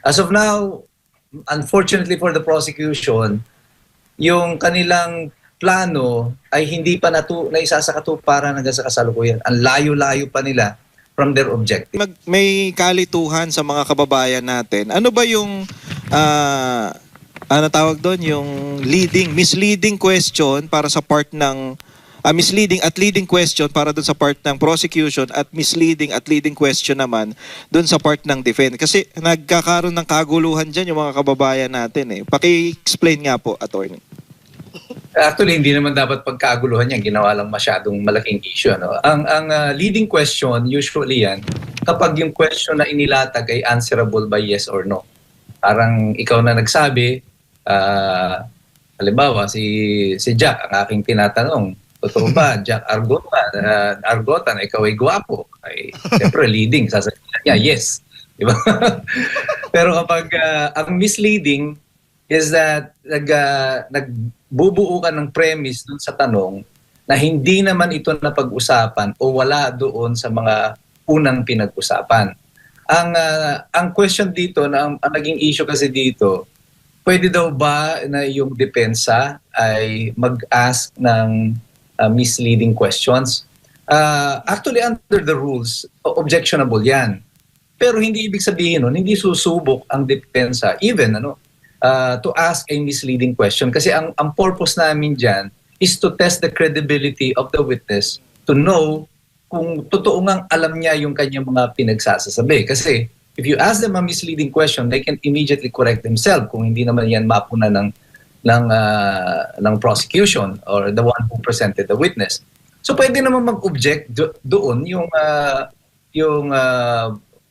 As of now, unfortunately for the prosecution, yung kanilang plano ay hindi pa naisasakatuparan hanggang sa kasalukuyan. Ang layo-layo pa nila from their objective. May kalituhan sa mga kababayan natin. Ano ba yung ano tawag doon, yung misleading question para sa part ng misleading at leading question para doon sa part ng prosecution at misleading at leading question naman doon sa part ng defense. Kasi nagkakaroon ng kaguluhan dyan yung mga kababayan natin eh. Paki-explain nga po, attorney. Actually, hindi naman dapat pagkaguluhan yan. Ginawa lang masyadong malaking issue. Ano? Ang leading question, usually yan, kapag yung question na inilatag ay answerable by yes or no. Parang ikaw na nagsabi, halimbawa, si Jack, ang aking tinatanong, totoo ba, Jack Argota, na ikaw ay gwapo? Ay, siyempre, leading. Sasabihin niya, yes. Diba? Pero kapag ang misleading is that nagbubuo ka ng premise dun sa tanong na hindi naman ito napag-usapan o wala doon sa mga unang pinag-usapan. Ang question dito, ang naging issue kasi dito, pwede daw ba na yung depensa ay mag-ask ng misleading questions? Actually, under the rules, objectionable yan. Pero hindi ibig sabihin nun, hindi susubok ang depensa, even to ask a misleading question. Kasi ang purpose namin dyan is to test the credibility of the witness to know kung totoo ngang alam niya yung kanyang mga pinagsasasabi. Kasi if you ask them a misleading question, they can immediately correct themselves kung hindi naman yan mapuna ng prosecution or the one who presented the witness. So pwede naman mag-object doon yung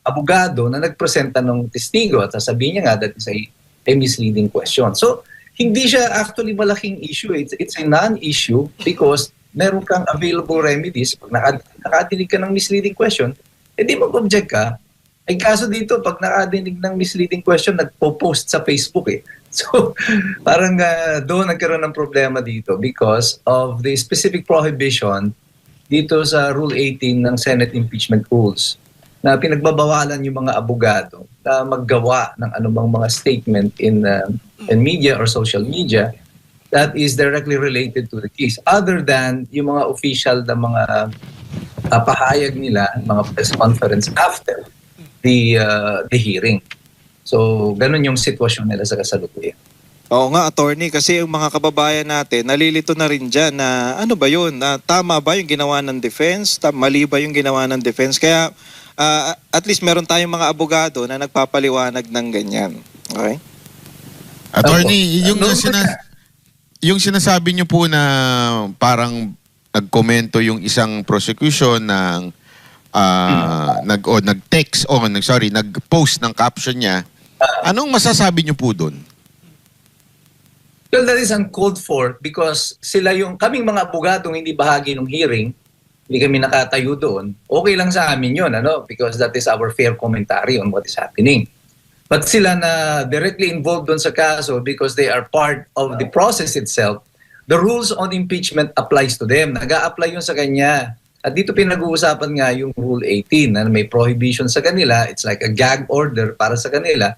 abogado na nagpresenta ng testigo at sasabihin niya nga that is a misleading question. So, hindi siya actually malaking issue. It's a non-issue because meron kang available remedies. Pag nakadinig ka ng misleading question, di mag-object ka. Ay kaso dito, pag nakadinig ng misleading question, nagpo-post sa Facebook eh. So, parang doon nagkaroon ng problema dito because of the specific prohibition dito sa Rule 18 ng Senate Impeachment Rules na pinagbabawalan yung mga abogado na maggawa ng anumang mga statement in media or social media that is directly related to the case other than yung mga official na mga pahayag nila, mga press conference after the hearing. So, ganun yung sitwasyon nila sa kasalukuyan. Oo nga, attorney, kasi yung mga kababayan natin, nalilito na rin dyan na ano ba yun? Na tama ba yung ginawa ng defense? Mali ba yung ginawa ng defense? Kaya at least meron tayong mga abogado na nagpapaliwanag ng ganyan. Okay? Attorney, yung sinasabi niyo po na parang nagkomento yung isang prosecution ng nag-text nag-post ng caption niya. Anong masasabi niyo po doon? Well, that is uncalled for because kaming mga abogadong hindi bahagi ng hearing, hindi kami nakatayo doon, okay lang sa amin yun, because that is our fair commentary on what is happening. But sila na directly involved doon sa kaso because they are part of the process itself, the rules on impeachment applies to them. Nag-a-apply yun sa kanya. At dito pinag-uusapan nga yung Rule 18 na may prohibition sa kanila. It's like a gag order para sa kanila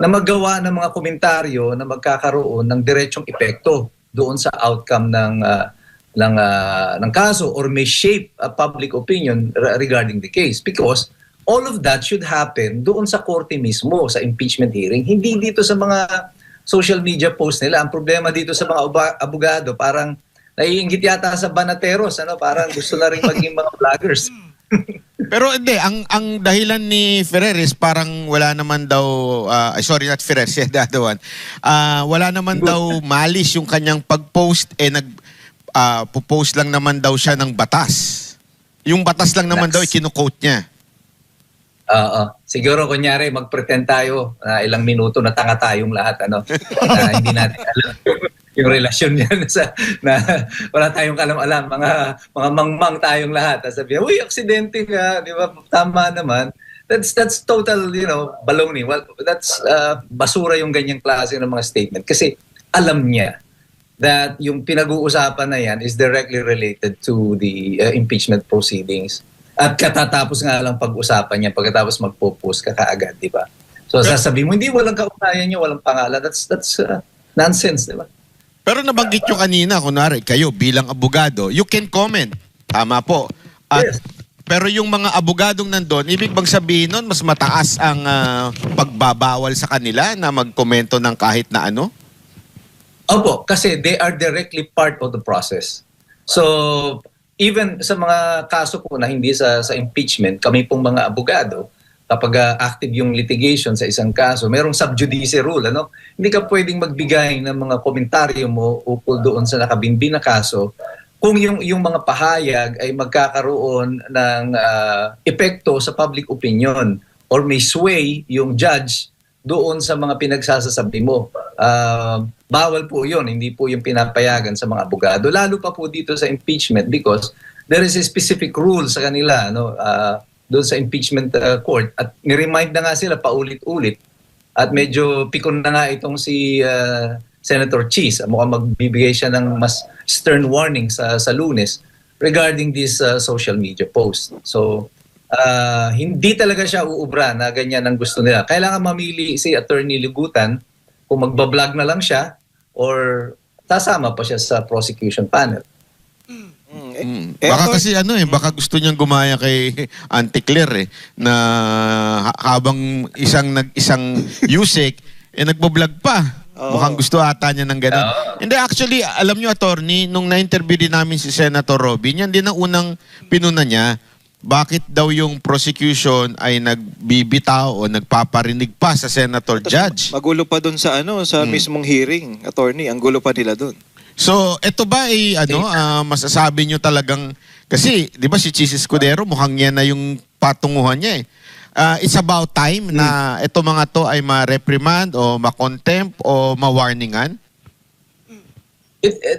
na maggawa ng mga komentaryo na magkakaroon ng diretsong epekto doon sa outcome ng kaso or may shape a public opinion regarding the case because all of that should happen doon sa korte mismo sa impeachment hearing, hindi dito sa mga social media post nila. Ang problema dito sa mga abogado, parang naiinggit yata sa banateros, parang gusto na rin maging mga vloggers. Pero hindi, ang dahilan ni Ferreres parang wala naman daw, sorry, not Ferreres, the other one, wala naman daw malis yung kanyang pag-post, pupost lang naman daw siya ng batas. Yung batas lang naman daw, ikinukote niya. Siguro kunyari mag-pretend tayo na ilang minuto na tanga tayong lahat na hindi natin alam yung relasyon niyan na wala tayong alam-alam, mga mangmang tayong lahat. Sabi, uy, aksidente nga, di ba? Tama naman. That's total, baloney. Well, that's basura yung ganyang klase ng mga statement kasi alam niya that yung pinag-uusapan na yan is directly related to the impeachment proceedings. At katatapos nga lang pag-usapan niya, pagkatapos magpo-post ka kaagad, di ba? So sasabihin mo, hindi, walang kaugnayan niya, walang pangalan. That's nonsense, di ba? Pero nabanggit nyo kanina, kunwari, kayo bilang abogado, you can comment. Tama po. At, Yes. Pero yung mga abogadong nandun, ibig bang sabihin nun, mas mataas ang pagbabawal sa kanila na magkomento ng kahit na ano? Opo, kasi they are directly part of the process. So, even sa mga kaso po na hindi sa impeachment, kami pong mga abogado, kapag active yung litigation sa isang kaso, merong sub judice rule, ano? Hindi ka pwedeng magbigay ng mga komentaryo mo ukol doon sa nakabinbin na kaso kung yung mga pahayag ay magkakaroon ng epekto sa public opinion or may sway yung judge doon sa mga pinagsasasabi mo. Bawal po yun, hindi po yung pinapayagan sa mga abogado. Lalo pa po dito sa impeachment because there is a specific rule sa kanila, no? Doon sa impeachment court. At niremind na nga sila paulit-ulit. At medyo pikon na nga itong si Senator Cheese. Mukhang magbibigay siya ng mas stern warning sa Lunes regarding this social media post. So, hindi talaga siya uubra na ganyan ang gusto nila. Kailangan mamili si Attorney Ligutan kung magbablog na lang siya or sasama pa siya sa prosecution panel. Baka kasi baka gusto niyang gumaya kay Auntie Claire na habang isang Yusek nagbo-vlog pa. Mukhang gusto ata niya ng ganun. Hindi, actually, alam niyo, attorney, nung na-interview din namin si Senator Robin, yan din ang unang pinuna niya. Bakit daw yung prosecution ay nagbibitaw o nagpaparinig pa sa Senator Judge? Magulo pa dun sa sa mismong hearing, attorney. Ang gulo pa nila dun. So, ito ba ay masasabi nyo talagang, kasi, di ba si Chis Escudero, mukhang yan na yung patunguhan niya eh. It's about time na ito mga to ay ma-reprimand o ma-contempt o ma-warningan?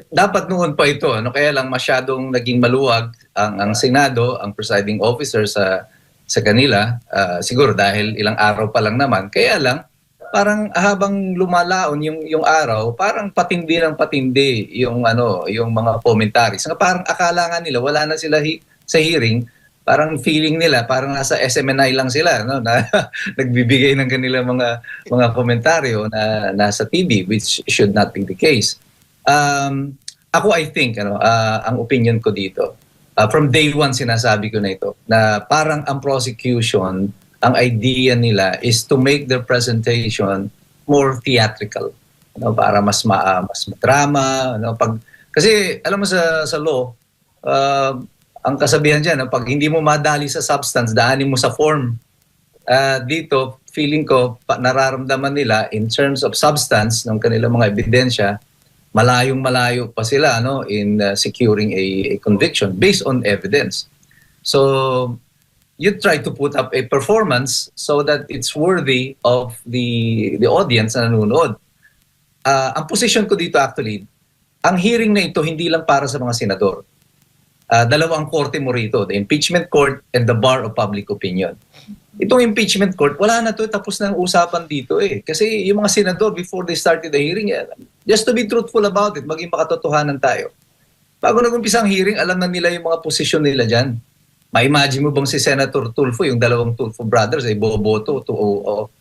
Dapat noon pa ito, kaya lang masyadong naging maluwag ang Senado, ang presiding officer sa kanila, siguro dahil ilang araw pa lang naman. Kaya lang, parang habang lumalaon yung araw, parang patindi ng patindi yung mga commentaries. Parang akala nga nila wala na sila sa hearing, parang feeling nila parang nasa SMNI lang sila, no, na nagbibigay ng kanilang mga komentaryo na nasa TV, which should not be the case. Ako, I think ang opinion ko dito, from day one sinasabi ko na ito, na parang ang prosecution, ang idea nila is to make their presentation more theatrical, para mas drama, kasi alam mo sa law, ang kasabihan diyan, pag hindi mo madali sa substance, daanin mo sa form. Dito feeling ko nararamdaman nila in terms of substance ng kanilang mga ebidensya, malayong-malayo pa sila in securing a conviction based on evidence. So you try to put up a performance so that it's worthy of the audience na nanonood. Ang position ko dito actually, ang hearing na ito hindi lang para sa mga senador. Dalawang korte mo rito, the impeachment court and the bar of public opinion. Itong impeachment court, wala na to, tapos na ang usapan dito eh. Kasi yung mga senador, before they started the hearing, just to be truthful about it, maging makatotohanan tayo. Bago nag-umpisa ang hearing, alam na nila yung mga posisyon nila dyan. Ma-imagine mo bang si Senator Tulfo, yung dalawang Tulfo brothers, ay boboto to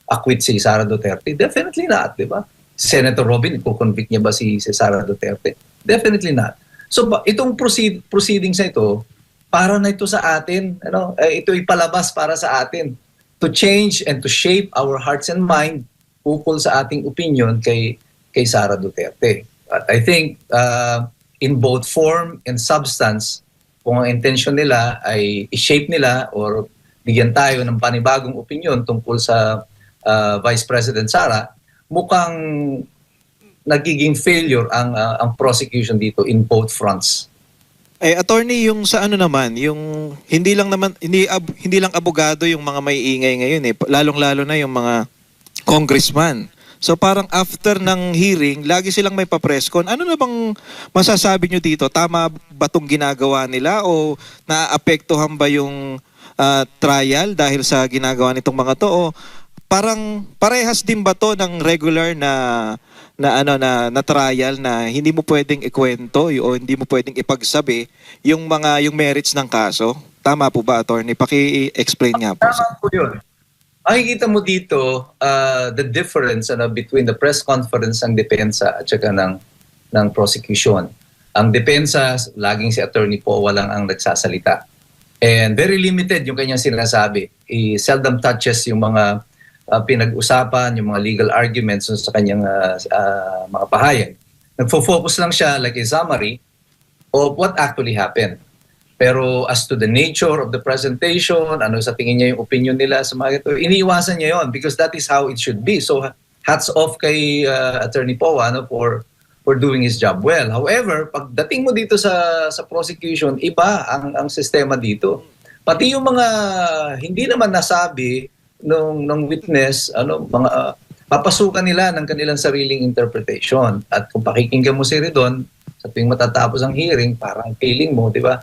acquit si Sara Duterte? Definitely not, di ba? Senator Robin, i-convict niya ba si Sara Duterte? Definitely not. So itong proceedings na ito, para na ito sa atin, ito ipalabas para sa atin to change and to shape our hearts and mind ukol sa ating opinion kay Sara Duterte. But I think in both form and substance, kung ang intention nila ay i-shape nila or bigyan tayo ng panibagong opinion tungkol sa Vice President Sara, mukhang nagiging failure ang prosecution dito in both fronts. Attorney, yung sa naman, yung hindi lang abogado yung mga may ingay ngayon eh, lalong-lalo na yung mga congressman. So parang after ng hearing, lagi silang may pa-presscon. Ano na bang masasabi nyo dito? Tama ba itong ginagawa nila o naapektuhan ba yung trial dahil sa ginagawa nitong mga to? O parang parehas din ba to ng regular na trial na hindi mo pwedeng ikwento o hindi mo pwedeng ipagsabi yung merits ng kaso? Tama po ba, attorney? Paki-explain nga po. Tama po yun. makikita mo dito the difference between the press conference ng depensa at saka ng prosecution. Ang depensa, laging si Attorney Poe lang ang nagsasalita. And very limited yung kanyang sinasabi. He seldom touches yung mga pinag-usapan, yung mga legal arguments sa kanyang mga pahayag. Nagfo-focus lang siya like a summary of what actually happened. Pero as to the nature of the presentation, ano sa tingin niya yung opinion nila sa mga ito, iniiwasan niya yon because that is how it should be. So hats off kay Attorney Poe for doing his job well. However, pagdating mo dito sa prosecution, iba ang sistema dito. Pati yung mga hindi naman nasabi ng witness, mga papasukan nila ng kanilang sariling interpretation. At kung pakikinggan mo si Ridon, sa tuwing matatapos ang hearing, parang feeling mo, di ba,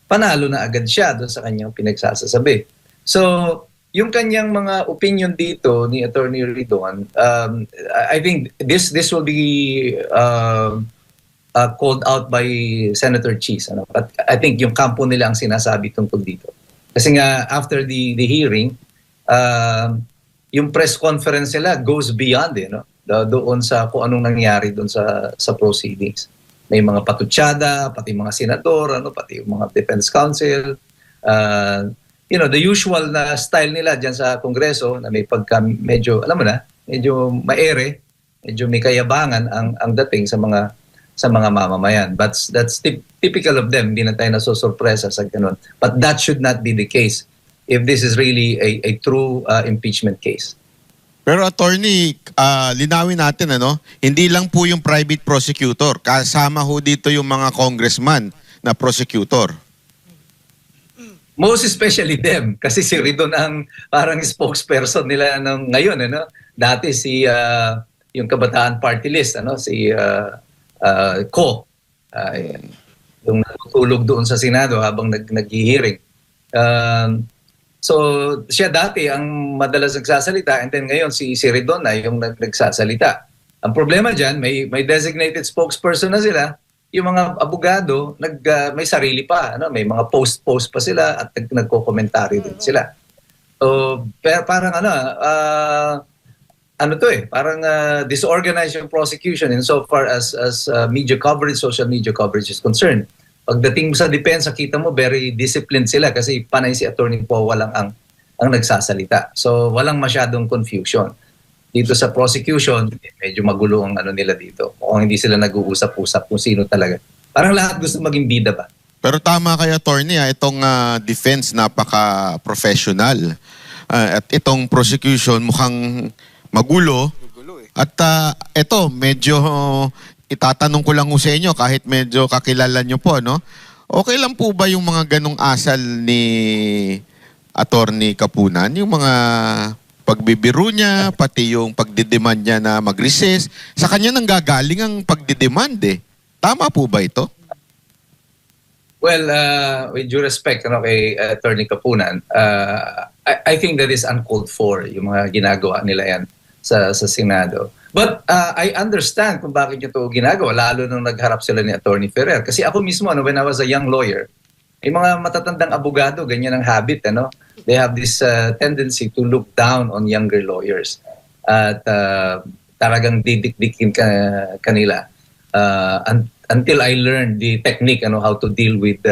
panalo na agad siya doon sa kanyang pinagsasasabi. So, yung kanyang mga opinion dito ni Attorney Ridon, I think this will be called out by Senator Cheese. But I think yung kampo nila ang sinasabi tungkol dito. Kasi nga, after the hearing, yung press conference nila goes beyond doon sa kung anong nangyari doon sa proceedings. May mga patutsada, pati mga senador, pati yung mga defense counsel. The usual na style nila dyan sa Kongreso na may medyo, alam mo na, medyo maere, medyo may kayabangan ang dating sa mga mamamayan. But that's typical of them. Hindi na tayo nasusurpresa sa ganun. But that should not be the case if this is really a true impeachment case. Pero attorney, linawin natin hindi lang po yung private prosecutor, kasama ho dito yung mga congressman na prosecutor. Most especially them kasi si Ridon ang parang spokesperson nila ngayon Dati si yung Kabataan Party List si Ko yung natutulog doon sa Senado habang nag-hearing. So, siya dati ang madalas nagsasalita and then ngayon si Ridon na yung nagsasalita. Ang problema dyan, may designated spokesperson na sila. Yung mga abogado, may sarili pa. May mga post pa sila at nagko-commentary din sila. So, pero parang parang disorganized yung prosecution insofar as media coverage, social media coverage is concerned. Pagdating sa depensa, kita mo very disciplined sila kasi panay si Attorney Poe lang ang nagsasalita. So walang masyadong confusion. Dito sa prosecution, medyo magulo ang nila dito. Kung hindi sila nag-uusap-usap kung sino talaga. Parang lahat gusto maging bida ba? Pero tama kay attorney, itong defense napaka-professional. At itong prosecution mukhang magulo. At ito, medyo itatanong ko lang sa inyo kahit medyo kakilala nyo po, okay lang po ba yung mga ganong asal ni Attorney Kapunan? Yung mga pagbibiro niya, pati yung pagdidemand niya na mag-recess, sa kanya nang gagaling ang pagdidemand Tama po ba ito? Well, with due respect kay Attorney Kapunan, I think that is uncalled for yung mga ginagawa nila yan sa Senado. But I understand kung bakit niya ito ginagawa, lalo nung nagharap sila ni Attorney Ferrer. Kasi ako mismo, when I was a young lawyer, may mga matatandang abogado, ganyan ang habit. They have this tendency to look down on younger lawyers. At talagang didikdikin kanila. Until I learned the technique, how to deal with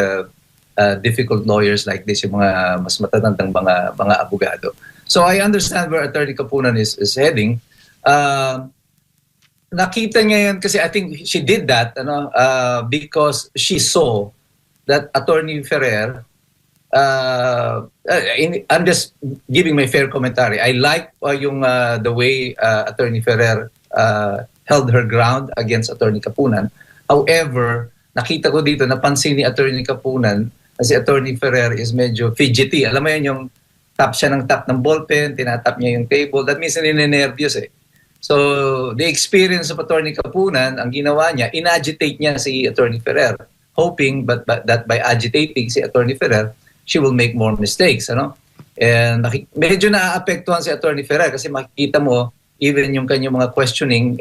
difficult lawyers like this, yung mga mas matatandang mga abogado. So I understand where Attorney Kapunan is heading. Nakita niya yan kasi I think she did that because she saw that Attorney Ferrer, I'm just giving my fair commentary. I like the way Attorney Ferrer held her ground against Attorney Kapunan. However, nakita ko dito, napansin ni Attorney Kapunan na si Attorney Ferrer is medyo fidgety. Alam mo yun, yung tap siya ng tap ng ballpen, tinatap niya yung table. That means ninenervyos So, the experience of Attorney Kapunan, ang ginawa niya, in-agitate niya si Attorney Ferrer, hoping that by agitating si Attorney Ferrer, she will make more mistakes. And medyo naaapektuhan si Attorney Ferrer kasi makikita mo, even yung kanyang mga questioning,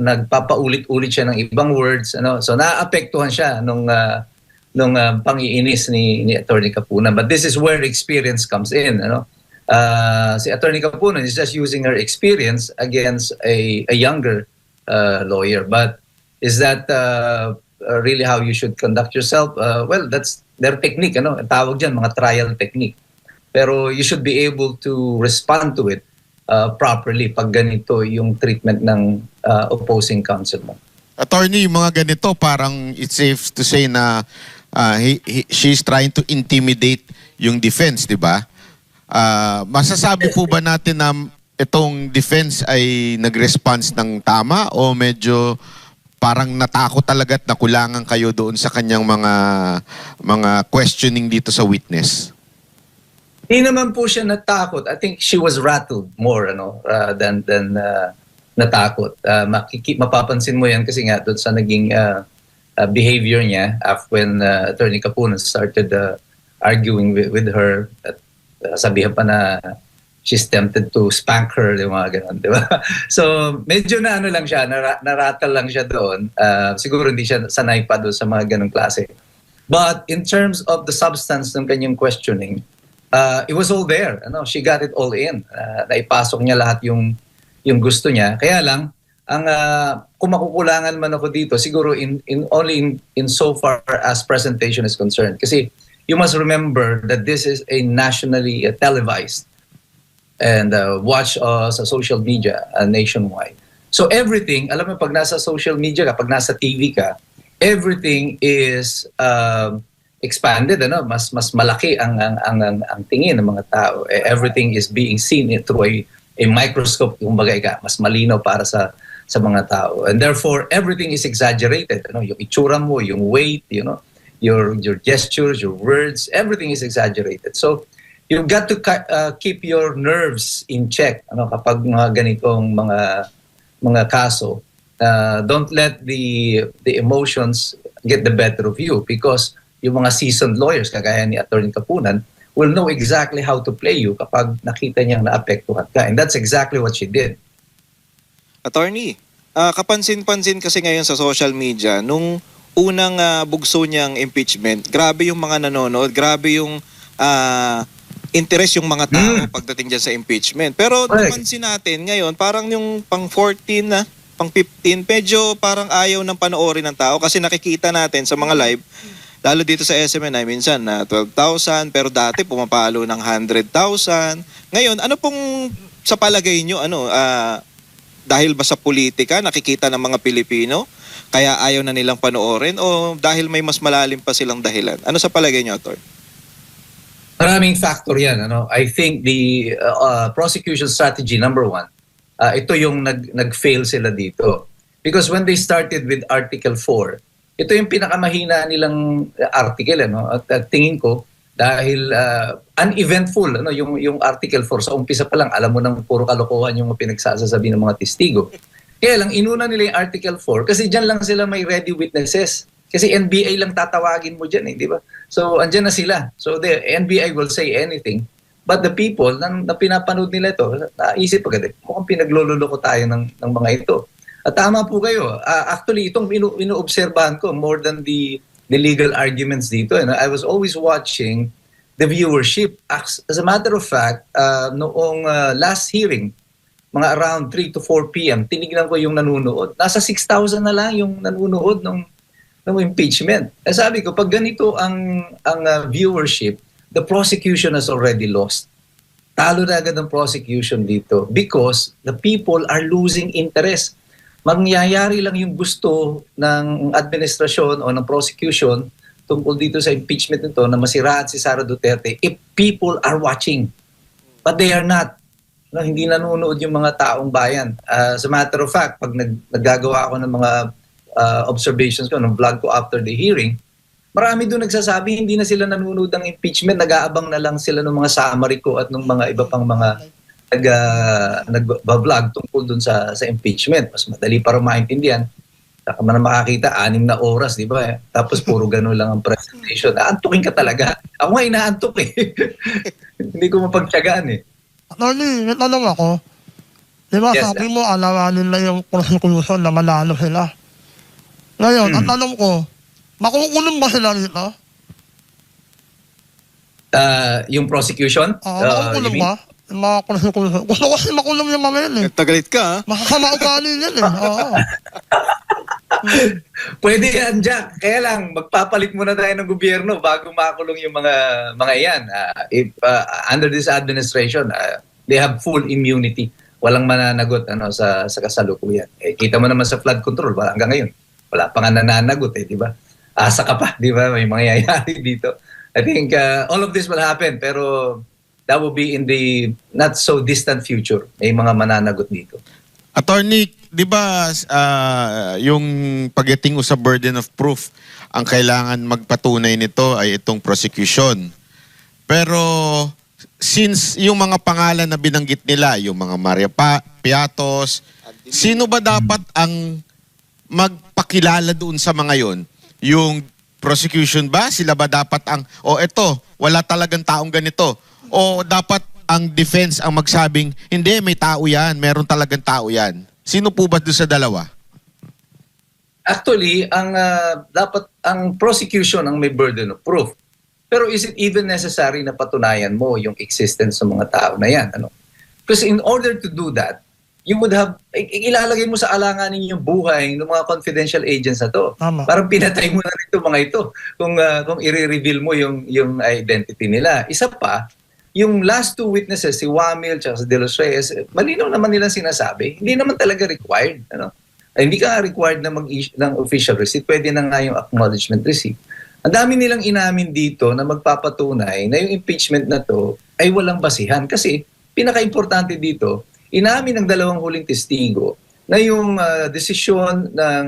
nagpapaulit-ulit siya ng ibang words. So, naaapektuhan siya nung pang-iinis ni Attorney Kapunan. But this is where experience comes in, ano? Si Attorney Kapunan is just using her experience against a younger lawyer. But is that really how you should conduct yourself? Well, that's their technique, ano? Ang tawag dyan, mga trial technique. Pero you should be able to respond to it properly pag ganito yung treatment ng opposing counsel mo. Attorney, yung mga ganito, parang it's safe to say na she's trying to intimidate yung defense, di ba? Masasabi po ba natin na itong defense ay nag-response ng tama o medyo parang natakot talaga at nakulangan kayo doon sa kanyang mga questioning dito sa witness? Hindi naman po siya natakot. I think she was rattled more than natakot. Mapapansin mo yan kasi nga doon sa naging behavior niya when Attorney Kapunan started arguing with her at sabihan pa na she's tempted to spank her, yung mga ganun, di ba? So medyo na lang siya, narattle lang siya doon. Siguro hindi siya sanay pa doon sa mga ganung klase. But in terms of the substance ng kanyang questioning, it was all there. She got it all in. Naipasok niya lahat yung gusto niya. Kaya lang, kung makukulangan man ako dito, siguro only in so far as presentation is concerned. Kasi you must remember that this is a nationally televised and watch sa social media nationwide. So everything, alam mo, pag nasa social media ka, pag nasa TV ka, everything is expanded, mas malaki ang tingin ng mga tao. Everything is being seen through a microscope, kumbaga, mas malinaw para sa mga tao. And therefore, everything is exaggerated. Yung itsura mo, yung weight, your gestures, your words, everything is exaggerated. So you've got to keep your nerves in check kapag mga ganitong mga kaso. Don't let the emotions get the better of you, because yung mga seasoned lawyers kagaya ni Attorney Kapunan will know exactly how to play you kapag nakita niyang naapektuhan ka. And that's exactly what she did. Attorney, kapansin-pansin kasi ngayon sa social media, nung unang bugso niyang impeachment, grabe yung mga nanonood, grabe yung interest yung mga tao pagdating dyan sa impeachment. Pero napansin natin ngayon, parang yung pang 14 na, pang 15, medyo parang ayaw ng panoorin ng tao kasi nakikita natin sa mga live, lalo dito sa SMNI, minsan na 12,000, pero dati pumapalo ng 100,000. Ngayon, ano pong sa palagay nyo, dahil ba sa politika, nakikita ng mga Pilipino, kaya ayaw na nilang panoorin, o dahil may mas malalim pa silang dahilan? Ano sa palagay nyo, Atty.? Maraming factor yan. I think the prosecution strategy, number one, ito yung nag-fail sila dito. Because when they started with Article 4, ito yung pinakamahina nilang article. At tingin ko, dahil uneventful, yung Article 4, sa umpisa pa lang, alam mo nang puro kalokohan yung pinagsasasabi ng mga testigo. Kaya lang, inuna nila yung Article 4 kasi dyan lang sila may ready witnesses. Kasi NBI lang tatawagin mo dyan, di ba? So, andyan na sila. So, the NBI will say anything. But the people na pinapanood nila ito, naisip agad, mukhang pinaglololoko tayo ng mga ito. At tama po kayo. Actually, itong inoobserbahan ko more than the legal arguments dito. I was always watching the viewership. As a matter of fact, noong last hearing, mga around 3 to 4 p.m., tinignan ko yung nanunood. Nasa 6,000 na lang yung nanunood ng impeachment. Sabi ko, pag ganito ang viewership, the prosecution has already lost. Talo na agad ang prosecution dito because the people are losing interest. Mangyayari lang yung gusto ng administrasyon o ng prosecution tungkol dito sa impeachment nito na masiraan si Sara Duterte if people are watching. But they are not. Hindi nanonood yung mga taong bayan. As a matter of fact, pag naggagawa ako ng mga observations ko, ng vlog ko after the hearing, marami doon nagsasabi hindi na sila nanonood ng impeachment, nag-aabang na lang sila ng mga summary ko at ng mga iba pang mga nag-vlog tungkol dun sa impeachment. Mas madali para maintindihan. Saka man makakita, 6 na oras, di ba? Tapos puro gano'n lang ang presentation. Naantukin ka talaga. Ako nga inaantok eh. Hindi ko mapagtyagaan eh. Attorney, natanong ako. Di ba Yes, sabi mo, alawanin lang yung prosecution na manalo sila. Ngayon, ang tanong ko, Makukulong ba sila rito? Yung prosecution? Makukulong you mean? ba? Makukulong. Gusto ko kasi makulong yung mga yan eh. Tagalit ka, ha? Makakama ugali yan eh. Oo. Pwede yan, Jack. Kaya lang, magpapalit muna tayo ng gobyerno bago makulong yung mga yan. Under this administration, they have full immunity. Walang mananagot sa kasalukuyan. Kita mo naman sa flood control, hanggang ngayon, wala pa nga nananagot, di ba? Asa ka pa, di ba? May mangyayari dito. I think all of this will happen, pero that will be in the not so distant future. May mga mananagot dito. Attorney, di ba yung pagdating sa burden of proof, ang kailangan magpatunay nito ay itong prosecution. Pero since yung mga pangalan na binanggit nila, yung mga Maria Piatos, sino ba dapat ang magpakilala doon sa mga yon? Yung prosecution ba? Sila ba dapat ang, eto, wala talagang taong ganito? O dapat ang defense ang magsabing, hindi, may tao yan, meron talagang tao yan? Sino po ba doon sa dalawa? Actually, dapat ang prosecution ang may burden of proof. Pero is it even necessary na patunayan mo yung existence ng mga tao na yan? Because in order to do that, you would have, ilalagay mo sa alanganin yung buhay ng mga confidential agents na to. Tama. Parang pinatay mo na rin mga ito kung i-reveal mo yung identity nila. Isa pa, yung last two witnesses, si Wamil at si De Los Reyes, malinaw naman nilang sinasabi, hindi naman talaga required. Hindi ka required na mag-issue ng official receipt, pwede na nga yung acknowledgement receipt. Ang dami nilang inamin dito na magpapatunay na yung impeachment na to ay walang basihan. Kasi pinaka-importante dito, inamin ng dalawang huling testigo na yung desisyon ng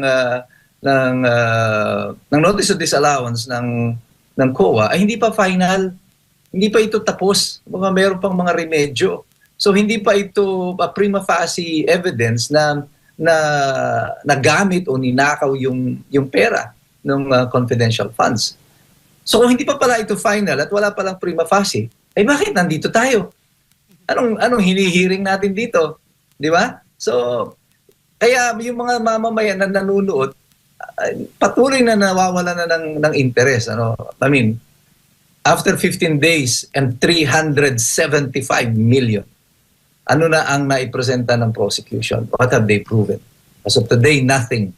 notice of disallowance ng COA ay hindi pa final. Hindi pa ito tapos. Meron pang mga remedyo. So hindi pa ito prima facie evidence na nagamit o ninakaw yung pera ng confidential funds. So kung hindi pa pala ito final at wala palang prima facie, ay bakit nandito tayo? Anong hinihiring natin dito? Di ba? So kaya yung mga mamamayan na nanunood, patuloy na nawawala na ng interest. I mean, after 15 days and 375 million, ano na ang naipresenta ng prosecution? What have they proven? As of today, nothing.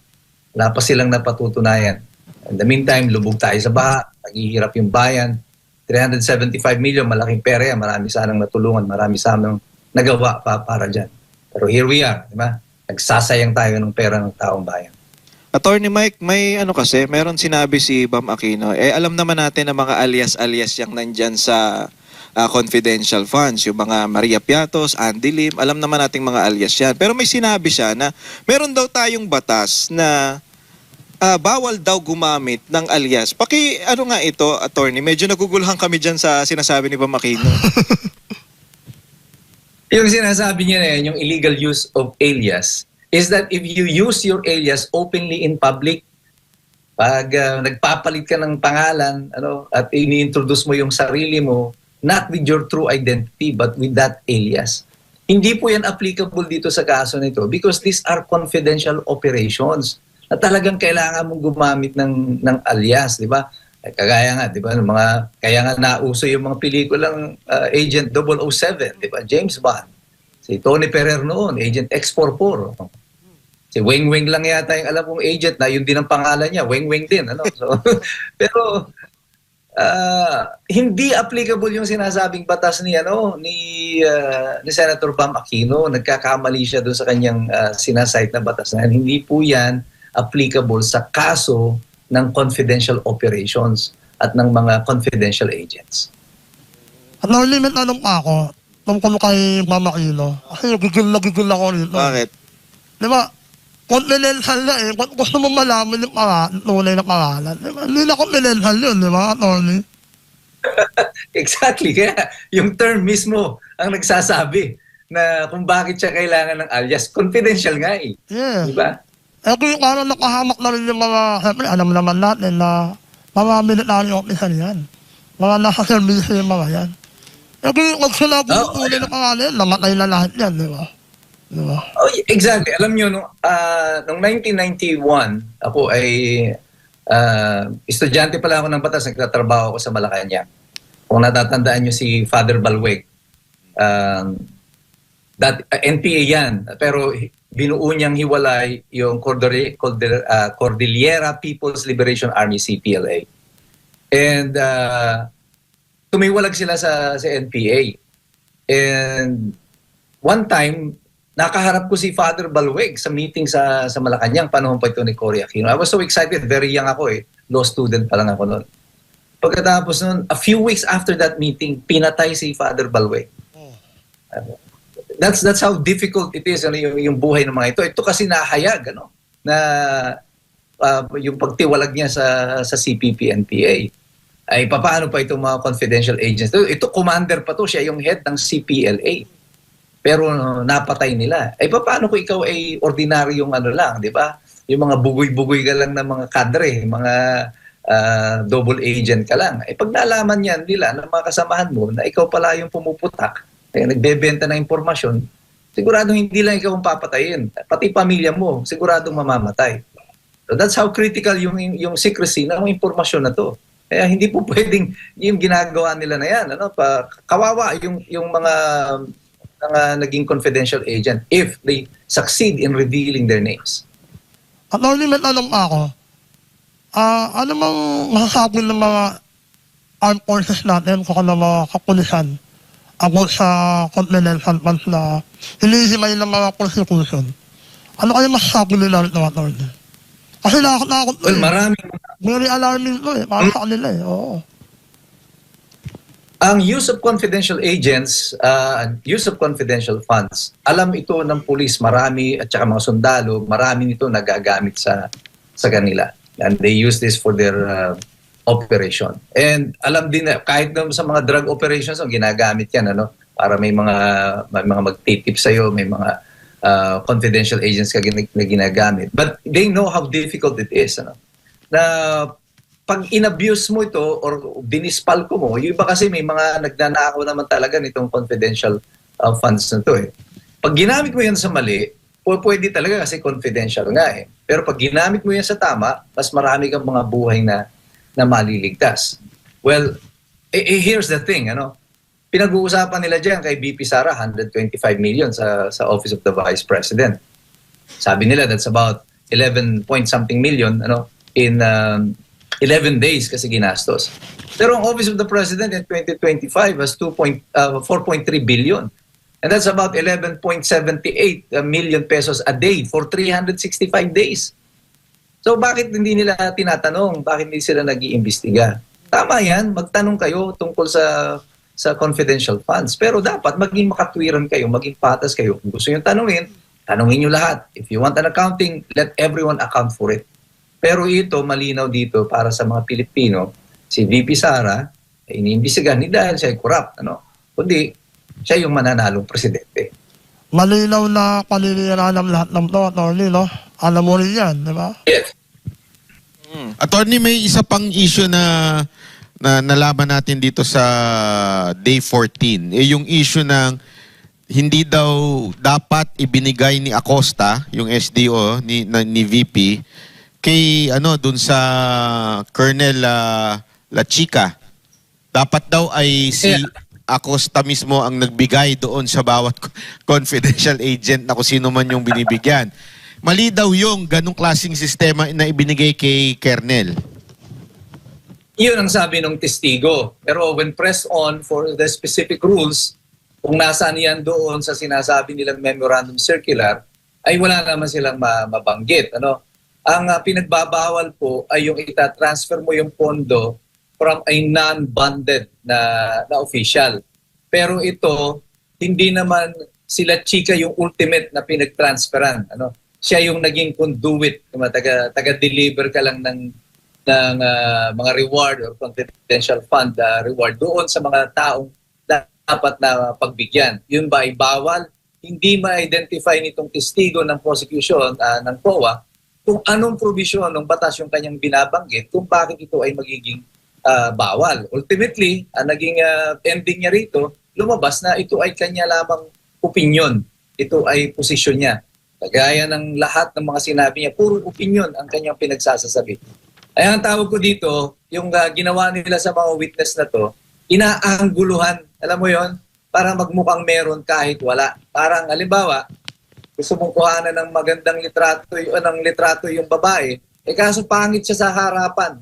Wala pa silang napatutunayan. In the meantime, lubog tayo sa baha, naghihirap yung bayan. 375 million, malaking pera yan. Marami sanang natulungan, marami sanang nagawa para dyan. Pero here we are, di ba? Nagsasayang tayo ng pera ng taong bayan. Attorney Mike, may kasi, meron sinabi si Bam Aquino, alam naman natin na mga alias-alias yung nandyan sa confidential funds, yung mga Maria Piatos, Andy Lim, alam naman nating mga alias yan. Pero may sinabi siya na meron daw tayong batas na bawal daw gumamit ng alias. Nga ito, attorney, medyo naguguluhan kami dyan sa sinasabi ni Bam Aquino. Yung sinasabi niya na yan, yung illegal use of alias, is that if you use your alias openly in public, pag nagpapalit ka ng pangalan at ini-introduce mo yung sarili mo, not with your true identity but with that alias, hindi po yan applicable dito sa kaso nito because these are confidential operations na talagang kailangan mong gumamit ng alias, di ba? Kagaya nga, di ba, kaya nga nauso yung mga pelikulang Agent 007, di ba? James Bond. Si Tony Ferrer noon, Agent X44. Si Weng Weng lang yata yung alam kong agent na yun din ang pangalan niya, Weng Weng din. So, pero hindi applicable yung sinasabing batas ni Senator Bam Aquino. Nagkakamali siya doon sa kanyang sinasite na batas na yan. Hindi po yan applicable sa kaso ng confidential operations at ng mga confidential agents. At nalimit na pa ako tungkol kay Bam Aquino. Kasi gigil ako rito. Bakit? Di ba? Confidential na eh. Kung gusto mo malaman yung tunay na pangalan. Diba? Hindi na confidential yun, di ba, attorney? Exactly. Kaya yung term mismo ang nagsasabi na kung bakit siya kailangan ng alias. Confidential nga eh. Yeah. Di ba? Eh kung parang nakahamak na rin yung mga, siyempre alam naman natin na mga military officer yan. Mga nasa service yung mga yan. Eh kung wag sila tunay na pangalan, namatay na lahat yan, di ba? Diba? Oh, exactly. Alam nyo, noong 1991, ako ay Estudyante pala ako ng batas, nagtatrabaho ako sa Malacanang. Kung natatandaan nyo si Father Balweg, NPA yan, pero binuo niyang hiwalay yung Cordillera People's Liberation Army, CPLA. And tumiwalag sila sa NPA. And one time, nakaharap ko si Father Balweg sa meeting sa Malacanang, panahon pa ito ni Cory Aquino. I was so excited, very young ako law student pa lang ako noon. Pagkatapos noon, a few weeks after that meeting, pinatay si Father Balweg. That's how difficult it is, yung buhay ng mga ito. Ito kasi nahayag, na yung pagtiwalag niya sa CPP-NPA. Ay paano pa itong mga confidential agents? Ito commander pa to, siya yung head ng CPLA. Pero napatay nila. Ay paano kung ikaw ay ordinaryong lang, di ba? Yung mga bugoy-bugoy ka lang ng mga kadre, mga double agent ka lang. Ay pag nalaman yan nila ng mga kasamahan mo na ikaw pala yung pumuputak, nagbebenta ng impormasyon, siguradong hindi lang ikaw ang papatayin. Pati pamilya mo, siguradong mamamatay. So that's how critical yung secrecy ng impormasyon na to. Kaya hindi po pwedeng yung ginagawa nila na yan. Kawawa yung mga naging confidential agent if they succeed in revealing their names. At only may tanong ako, ano mang masasabi ng mga armed forces natin kung ano mga kapulisan about sa confidential funds na hinihimay ng mga prosecution? Ano kayo masasabi nila ng attorney? Kasi nakakot Well, maraming... Very alarming to para sa kanila oo. Ang use of confidential agents, use of confidential funds, alam ito ng pulis, marami, at saka mga sundalo, marami nito nagagamit sa kanila. And they use this for their operation. And alam din na, kahit sa mga drug operations, ginagamit yan, para may mga magtitip sa'yo, may mga confidential agents ka na ginagamit. But they know how difficult it is, na pag in-abuse mo ito or dinispal ko mo, yung iba kasi may mga nagnanakaw naman talaga nitong confidential funds na ito Pag ginamit mo yan sa mali, pwede talaga kasi confidential nga Pero pag ginamit mo yan sa tama, mas marami kang mga buhay na maliligtas. Well, here's the thing, pinag-uusapan nila dyan kay BP Sara, 125 million sa Office of the Vice President. Sabi nila that's about 11 point something million, in 11 days kasi ginastos. Pero ang Office of the President in 2025 has 4.3 billion. And that's about 11.78 million pesos a day for 365 days. So bakit hindi nila tinatanong? Bakit hindi sila nag-iimbestiga? Tama yan, magtanong kayo tungkol sa confidential funds. Pero dapat maging makatwiran kayo, maging patas kayo. Kung gusto nyo tanungin nyo lahat. If you want an accounting, let everyone account for it. Pero ito, malinaw dito para sa mga Pilipino, si VP Sara, iniimbestigahan ni dahil siya ay corrupt. Kundi, siya yung mananalong presidente. Malinaw na paninira ng lahat ng to, attorney, Alam mo rin yan, di ba? Yes. Attorney, may isa pang issue na nalaman natin dito sa Day 14. Yung issue ng hindi daw dapat ibinigay ni Acosta, yung SDO ni VP, kay dun sa Colonel La Chica. Dapat daw ay si Acosta mismo ang nagbigay doon sa bawat confidential agent na kung sino man yung binibigyan. Mali daw yung ganong klaseng sistema na ibinigay kay Colonel. Yun ang sabi ng testigo. Pero when pressed on for the specific rules, kung nasaan yan doon sa sinasabi nilang memorandum circular, ay wala naman silang mabanggit. Ang pinagbabawal po ay yung itatransfer mo yung pondo from a non-bonded na official. Pero ito, hindi naman sila Chica yung ultimate na pinagtransferan. Siya yung naging conduit, taga-deliver ka lang ng mga reward or confidential fund reward doon sa mga taong dapat na pagbigyan. Yun ba ay bawal? Hindi ma-identify nitong testigo ng prosecution ng COA kung anong provision ng batas yung kanyang binabanggit kung bakit ito ay magiging bawal. Ultimately, naging ending niya rito, lumabas na ito ay kanya lamang opinion. Ito ay posisyon niya. Kagaya ng lahat ng mga sinabi niya, puro opinion ang kanyang pinagsasasabi. Ay, ang tawag ko dito, yung ginawa nila sa mga witness na to, inaangguluhan. Alam mo yon, para magmukhang meron kahit wala. Parang, halimbawa, gusto mong kuhanan ng magandang litrato yung babae, kaso pangit siya sa harapan.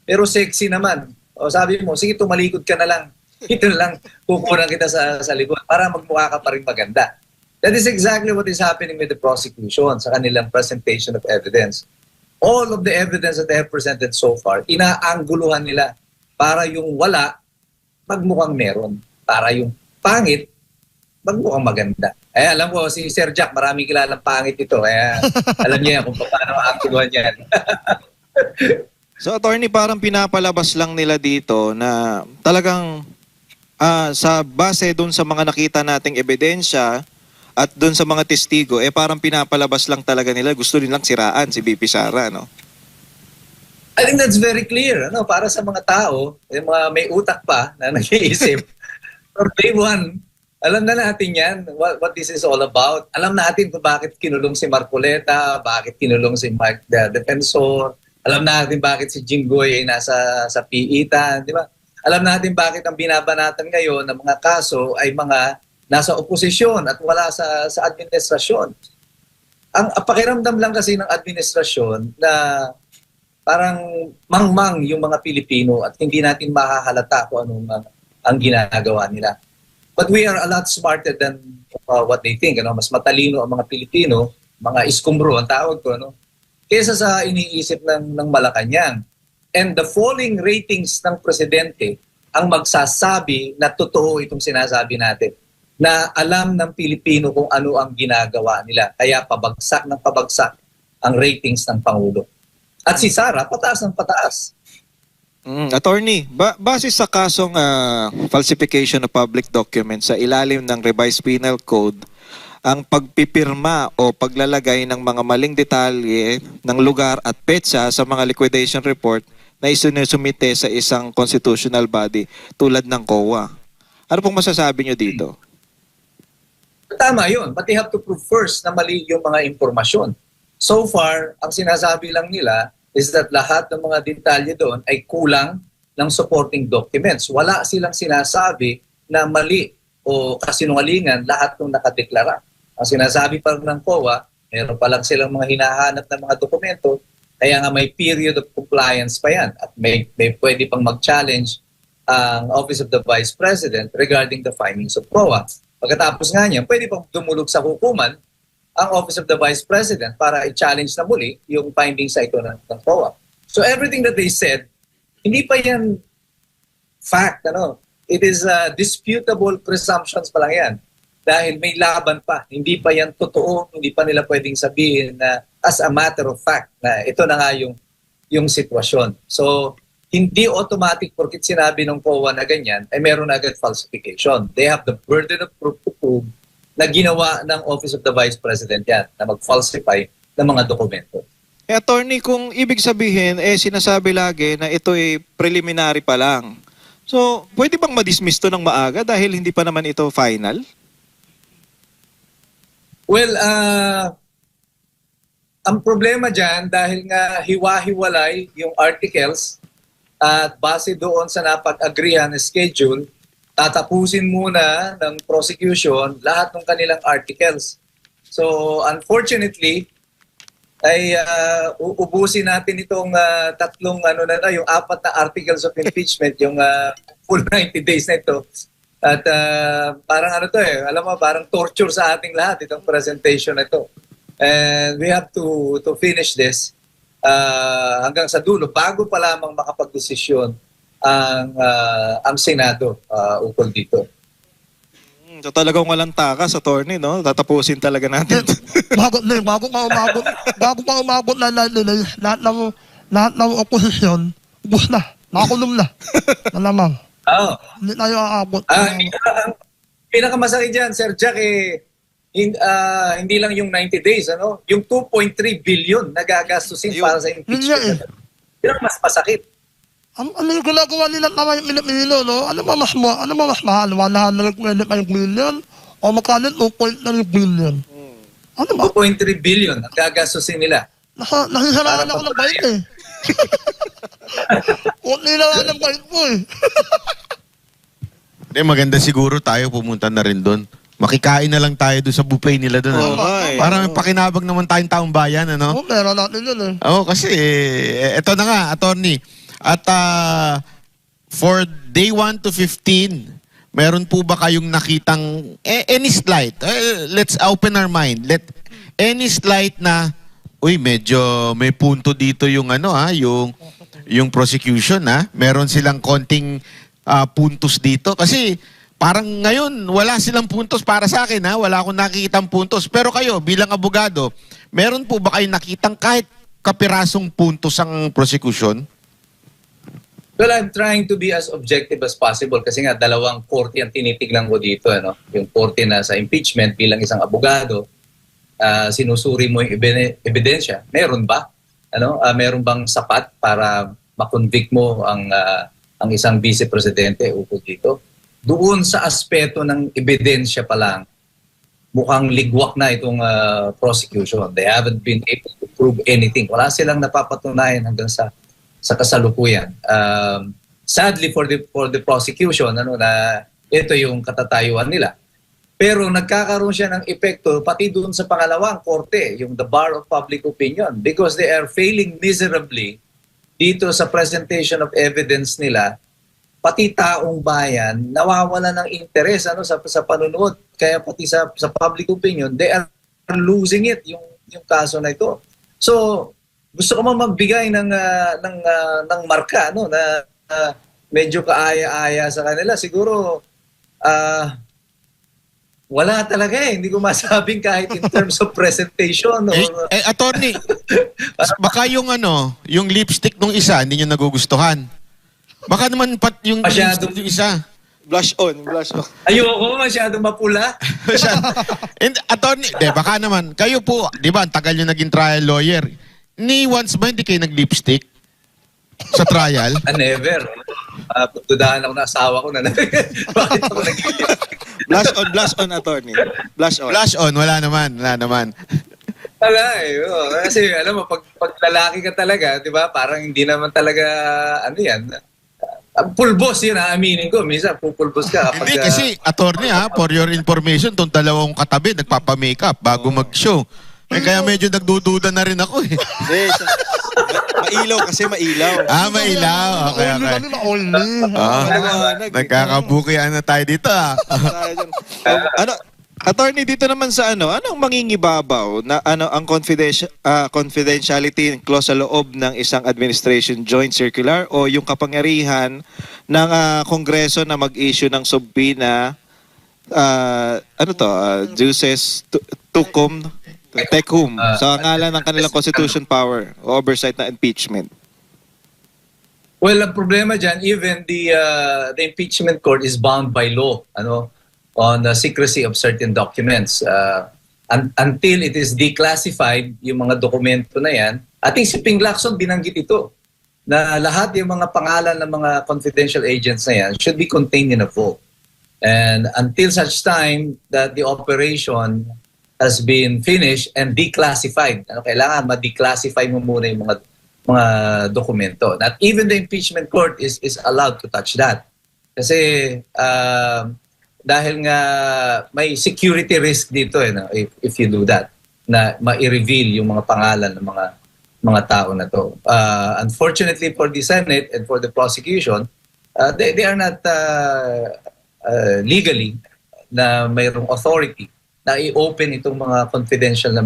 Pero sexy naman. O sabi mo, sige, tumalikod ka na lang. Ito na lang, kukunan kita sa likod para magmukha ka pa rin maganda. That is exactly what is happening with the prosecution sa kanilang presentation of evidence. All of the evidence that they have presented so far, inaangguluhan nila para yung wala, magmukhang meron. Para yung pangit, magmukhang maganda. Eh, alam ko, si Sir Jack, maraming kilalang pangit ito. Kaya alam niya kung paano anggulohan yan. So, attorney, parang pinapalabas lang nila dito na talagang sa base doon sa mga nakita nating ebidensya at doon sa mga testigo, parang pinapalabas lang talaga nila. Gusto nilang siraan si VP Sara, no? I think that's very clear. Ano? Para sa mga tao, yung mga may utak pa na nag-iisip. From day one, alam na natin yan, what this is all about. Alam natin kung bakit kinulong si Marcoleta, bakit kinulong si Mike the Defensor. Alam natin bakit si Jinggoy ay nasa sa piitan, di ba? Alam natin bakit ang binabanatan ngayon ng mga kaso ay mga nasa oposisyon at wala sa administrasyon. Ang pakiramdam lang kasi ng administrasyon na parang mangmang yung mga Pilipino at hindi natin mahahalata kung anong ang ginagawa nila. But we are a lot smarter than what they think. Ano? Mas matalino ang mga Pilipino, mga iskumbro ang tawag ko, ano? Kesa sa iniisip ng Malacanang. And the falling ratings ng presidente ang magsasabi na totoo itong sinasabi natin, na alam ng Pilipino kung ano ang ginagawa nila. Kaya pabagsak ng pabagsak ang ratings ng Pangulo. At si Sara, pataas ng pataas. Attorney, base sa kasong falsification of public documents sa ilalim ng Revised Penal Code, ang pagpipirma o paglalagay ng mga maling detalye ng lugar at petsa sa mga liquidation report na isinusumite sa isang constitutional body tulad ng COA. Ano pong masasabi nyo dito? Tama yun, but they have to prove first na mali yung mga impormasyon. So far, ang sinasabi lang nila is that lahat ng mga detalye doon ay kulang ng supporting documents. Wala silang sinasabi na mali o kasinungalingan lahat ng nakadeklara. Ang sinasabi pa ng COA, meron pa lang silang mga hinahanap na mga dokumento, kaya nga may period of compliance pa yan at may pwede pang mag-challenge ang Office of the Vice President regarding the findings of COA. Pagkatapos nga niyan, pwede pang dumulog sa hukuman ang Office of the Vice President para i-challenge na muli yung findings sa ito ng COA. So everything that they said, hindi pa yan fact. Ano? It is disputable presumptions pa lang yan. Dahil may laban pa. Hindi pa yan totoo. Hindi pa nila pwedeng sabihin na as a matter of fact na ito na nga yung sitwasyon. So hindi automatic porkit sinabi ng COA na ganyan ay meron agad falsification. They have the burden of proof to prove na ginawa ng Office of the Vice President yan na mag-falsify ng mga dokumento. Attorney, kung ibig sabihin, sinasabi lagi na ito ay preliminary pa lang. So, pwede bang ma-dismiss to ng maaga dahil hindi pa naman ito final? Well, ang problema dyan, dahil nga hiwa-hiwalay yung articles at base doon sa napag-agreehan na schedule, tatapusin muna ng prosecution lahat ng kanilang articles. So, unfortunately, ay uubusin natin itong tatlong, yung 4 na articles of impeachment, yung full 90 days na ito. At parang alam mo, parang torture sa ating lahat itong presentation na ito. And we have to finish this hanggang sa dulo bago pa lamang makapagdesisyon ang Senado ukol dito. So talagang walang takas, attorney, no? Tatapusin talaga natin. bago pa umabot na lahat ng oposisyon, ubus na, nakakulong na. Malamang. Oo. Hindi tayo aabot. Ang pinakamasakit dyan, Sir Jack, hindi lang yung 90 days, ano? Yung 2.3 billion na gagastusin para sa impeachment. Yun ang mas masakit. Ano yung ginagawa nila naman yung Pilipino, no? Ano ba mas mahal? 125 million? O magkano 2.3 billion? Ano ba? 2.3 billion ang gagastusin nila. Nasisaraan ako ng bike eh. Kunti na nga ng bait mo eh. Maganda siguro tayo pumunta na rin doon. Makikain na lang tayo doon sa buffet nila doon. Oo nga eh. Para pakinabang naman tayong taong bayan, ano? Oo, meron natin yun eh. Oo, kasi eto na nga, attorney. At for day 1 to 15, meron po ba kayong nakitang any slight? Let's open our mind. Any slight na medyo may punto dito yung yung prosecution Meron silang konting puntos dito kasi parang ngayon wala silang puntos para sa akin wala akong nakikitang puntos. Pero kayo bilang abogado, meron po ba kayong nakitang kahit kapirasong puntos ang prosecution? Well, I'm trying to be as objective as possible kasi nga dalawang korte ang tinitignan ko dito. Yung korte na sa impeachment bilang isang abogado, sinusuri mo yung ebidensya. Meron ba? Meron bang sapat para makonvict mo ang isang vice-presidente ukol dito? Doon sa aspeto ng ebidensya pa lang, mukhang ligwak na itong prosecution. They haven't been able to prove anything. Wala silang napapatunayan hanggang sa kasalukuyan. Sadly for the prosecution, na ito yung katatayuan nila. Pero nagkakaroon siya ng epekto pati doon sa pangalawang korte, yung the bar of public opinion, because they are failing miserably dito sa presentation of evidence nila. Pati taong bayan nawawala ng interes sa panunood, kaya pati sa public opinion they are losing it yung kaso na ito. So gusto ko magbigay ng marka na medyo kaaya-aya sa kanila. Siguro wala talaga hindi ko masabing kahit in terms of presentation attorney, baka yung lipstick ng isa hindi niyo nagugustuhan. Baka naman yung masyado lipstick ng isa. Blush on. Ayoko masyado mapula. And attorney, baka naman kayo po, 'di ba, ang tagal niyo naging trial lawyer. Ni once ba hindi kayo nag-lipstick sa trial? Never. Tudahan ako na asawa ko na. Bakit ako nag-lipstick? Blush on, attorney. Blush on. Flash on, wala naman. Wala kasi alam mo, pag lalaki ka talaga, di ba, parang hindi naman talaga, yan, pulbos yun, aminin ko. Minsan, pupulbos ka. Hindi, kasi, attorney for your information, itong dalawang katabi, nagpapa-makeup bago mag-show. Kaya medyo nagdududa na rin ako eh. Mailaw kasi mailaw. Mailaw. Okay. Nagkakabukian na tayo dito Attorney, dito naman sa anong mangingibabaw na ang confidentiality clause sa loob ng isang administration joint circular o yung kapangyarihan ng Kongreso na mag-issue ng subpoena juices tecum sa ngalan ng kanilang constitution power o oversight na impeachment? Well, ang problema dyan, even the impeachment court is bound by law, on the secrecy of certain documents. Until it is declassified, yung mga dokumento na yan, ating si Ping Lacson binanggit ito, na lahat yung mga pangalan ng mga confidential agents na yan should be contained in a vault. And until such time that the operation has been finished and declassified, kailangan ma-declassify mo muna yung mga dokumento. Not even the impeachment court is allowed to touch that. Kasi dahil nga may security risk dito if you do that, na ma-reveal yung mga pangalan ng mga tao na to. Unfortunately for the Senate and for the prosecution, they are not legally na mayroong authority na i-open itong mga confidential na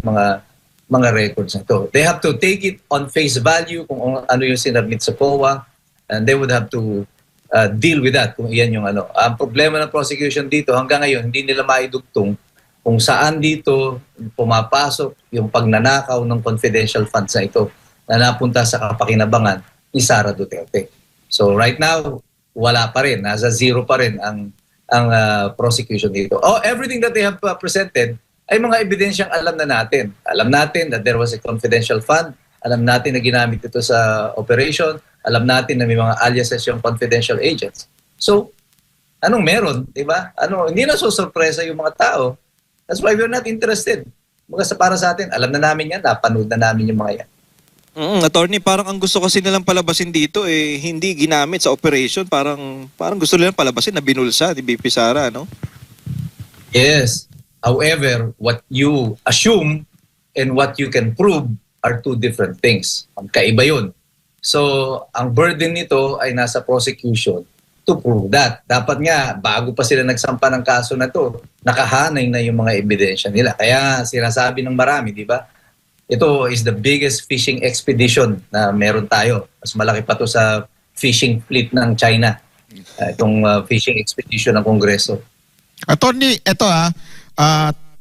mga records na to. They have to take it on face value kung ano yung sinabmit sa COA, and they would have to deal with that kung iyan yung Ang problema ng prosecution dito hanggang ngayon hindi nila maidugtong kung saan dito pumapasok yung pagnanakaw ng confidential funds na ito na napunta sa kapakinabangan ni Sara Duterte. So right now wala pa rin, nasa zero pa rin ang prosecution dito. Everything that they have presented ay mga ebidensyang alam na natin. Alam natin that there was a confidential fund. Alam natin na ginamit ito sa operation. Alam natin na may mga aliases yung confidential agents. So, anong meron? Diba? Hindi na sorpresa yung mga tao. That's why we're not interested. Para sa atin, alam na namin yan. Napanood na namin yung mga yan. Attorney, parang ang gusto kasi nilang palabasin dito hindi ginamit sa operation, parang gusto nilang palabasin na binulsa ni BP Sara, no? Yes. However, what you assume and what you can prove are two different things. Magkaiba yun. So, ang burden nito ay nasa prosecution to prove that. Dapat nga, bago pa sila nagsampa ng kaso na to, nakahanay na yung mga ebidensya nila. Kaya sinasabi ng marami, di ba? Ito is the biggest fishing expedition na meron tayo. Mas malaki pa to sa fishing fleet ng China. Itong fishing expedition ng Kongreso. Attorney, ito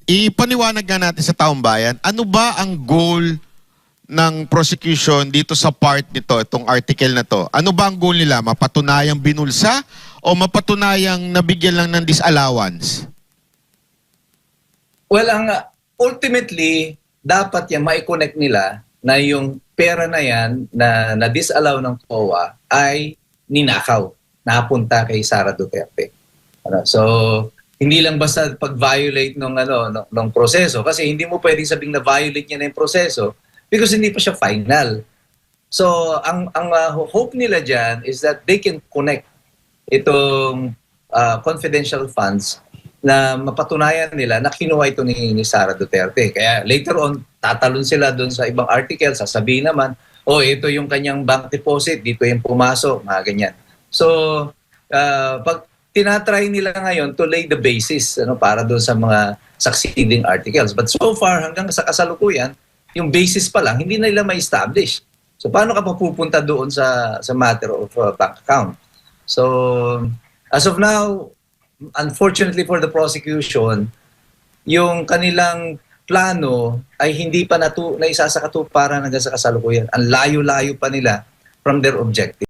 ipaniwanag nga natin sa taong bayan, ano ba ang goal ng prosecution dito sa part nito, itong article na to? Ano ba ang goal nila? Mapatunayang binulsa o mapatunayang nabigyan lang ng disallowance? Well, ultimately, dapat yan mai-connect nila na yung pera na yan na disallow ng COA ay ninakaw, napunta kay Sara Duterte. So, hindi lang basta pag-violate ng proseso, kasi hindi mo pwedeng sabing na-violate niya na yung proseso because hindi pa siya final. So, ang hope nila dyan is that they can connect itong confidential funds na mapatunayan nila na kinuha ito ni Sara Duterte. Kaya later on, tatalon sila doon sa ibang article, sasabihin naman, ito yung kanyang bank deposit, dito yung pumasok, mga ganyan. So, pag tinatry nila ngayon to lay the basis para doon sa mga succeeding articles. But so far, hanggang sa kasalukuyan, yung basis pa lang, hindi na nila ma-establish. So, paano ka papupunta doon sa matter of bank account? So, as of now, unfortunately for the prosecution, yung kanilang plano ay hindi pa naisasakatuparan hanggang sa kasalukuyan. Ang layo-layo pa nila from their objective.